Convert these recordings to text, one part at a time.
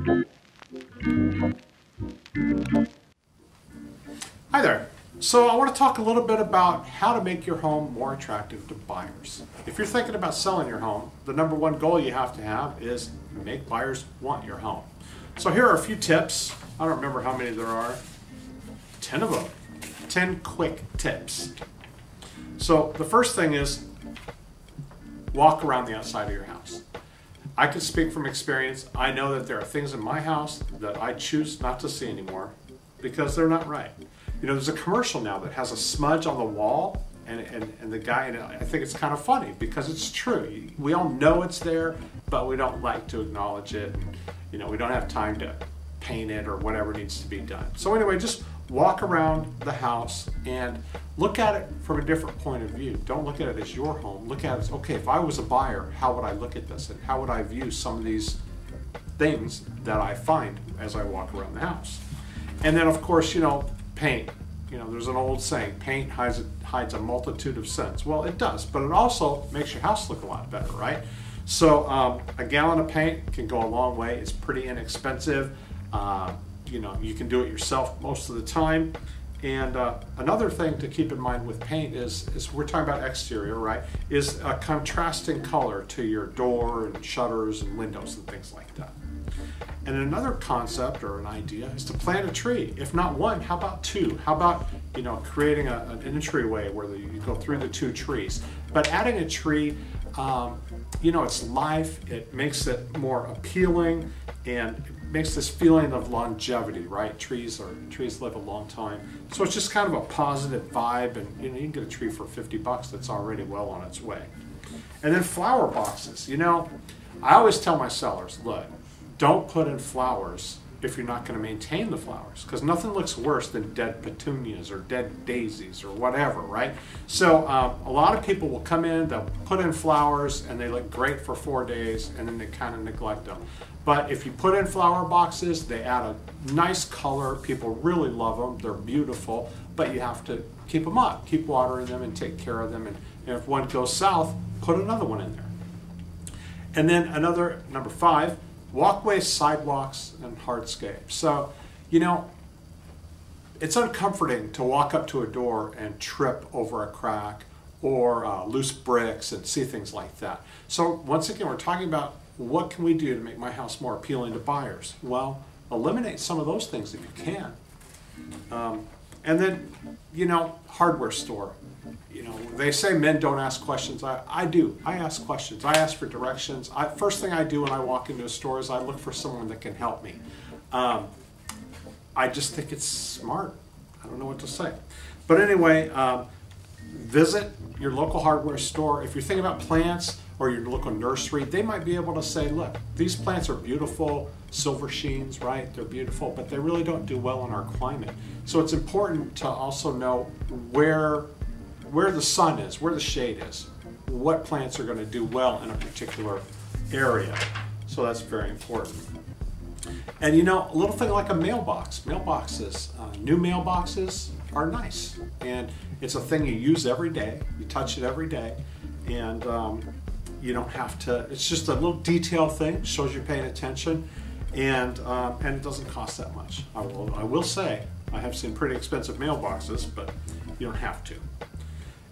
Hi there. So I want to talk a little bit about how to make your home more attractive to buyers. If you're thinking about selling your home, the number one goal you have to have is make buyers want your home. So here are a few tips. I don't remember how many there are. 10 of them. 10 quick tips. So the first thing is walk around the outside of your house. I can speak from experience. I know that there are things in my house that I choose not to see anymore because they're not right. You know, there's a commercial now that has a smudge on the wall, and the guy, and I think it's kind of funny because it's true. We all know it's there, but we don't like to acknowledge it. And, you know, we don't have time to paint it or whatever needs to be done. So anyway, just walk around the house and look at it from a different point of view. Don't look at it as your home. Look at it as, okay, if I was a buyer, how would I look at this? And how would I view some of these things that I find as I walk around the house? And then, of course, you know, paint. You know, there's an old saying, paint hides a multitude of sins. Well, it does, but it also makes your house look a lot better, right? So a gallon of paint can go a long way. It's pretty inexpensive. You know, you can do it yourself most of the time. And another thing to keep in mind with paint is we're talking about exterior, right? Is a contrasting color to your door and shutters and windows and things like that. And another concept or an idea is to plant a tree. If not one, how about two? How about, you know, creating an entryway where you go through the two trees? But adding a tree, you know, it's life. It makes it more appealing and it makes this feeling of longevity, right? Trees live a long time. So it's just kind of a positive vibe, and you know, you can get a tree for $50 that's already well on its way. And then flower boxes. You know, I always tell my sellers, look, don't put in flowers if you're not going to maintain the flowers, because nothing looks worse than dead petunias or dead daisies or whatever, right? So a lot of people will come in, they'll put in flowers, and they look great for 4 days, and then they kind of neglect them. But if you put in flower boxes, they add a nice color. People really love them. They're beautiful, but you have to keep them up, keep watering them and take care of them. And if one goes south, put another one in there. And then another, number 5, walkways, sidewalks, and hardscapes. So, you know, it's uncomforting to walk up to a door and trip over a crack or loose bricks and see things like that. So once again, we're talking about what can we do to make my house more appealing to buyers? Well, eliminate some of those things if you can. And then, you know, hardware store. You know, they say men don't ask questions. I do. I ask questions. I ask for directions. First thing I do when I walk into a store is I look for someone that can help me. I just think it's smart. I don't know what to say. But anyway, visit your local hardware store. If you're thinking about plants or your local nursery, they might be able to say, look, these plants are beautiful, silver sheens, right? They're beautiful, but they really don't do well in our climate. So it's important to also know where the sun is, where the shade is, what plants are going to do well in a particular area. So that's very important. And you know, a little thing like a mailbox. Mailboxes, new mailboxes are nice. And it's a thing you use every day. You touch it every day. And you don't have to, it's just a little detail thing, shows you're paying attention. And it doesn't cost that much. I will say, I have seen pretty expensive mailboxes, but you don't have to.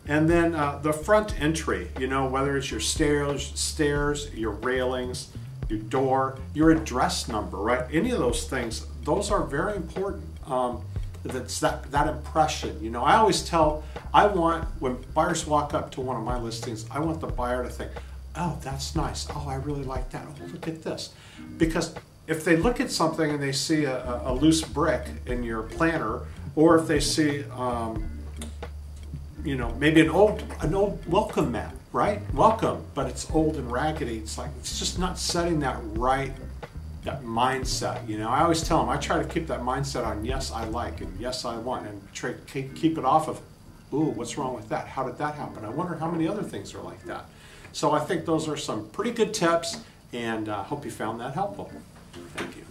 And then the front entry, you know, whether it's your stairs, your railings, your door, your address number, right? Any of those things, those are very important. That's that impression. You know, I always tell, when buyers walk up to one of my listings, I want the buyer to think, oh, that's nice. Oh, I really like that. Oh, look at this. Because if they look at something and they see a loose brick in your planter, or if they see, you know, maybe an old welcome mat, right? Welcome, but it's old and raggedy. It's like, it's just not setting that mindset. You know, I always tell them, I try to keep that mindset on yes, I like, and yes, I want, and keep it off of, ooh, what's wrong with that? How did that happen? I wonder how many other things are like that. So I think those are some pretty good tips, and hope you found that helpful. Thank you.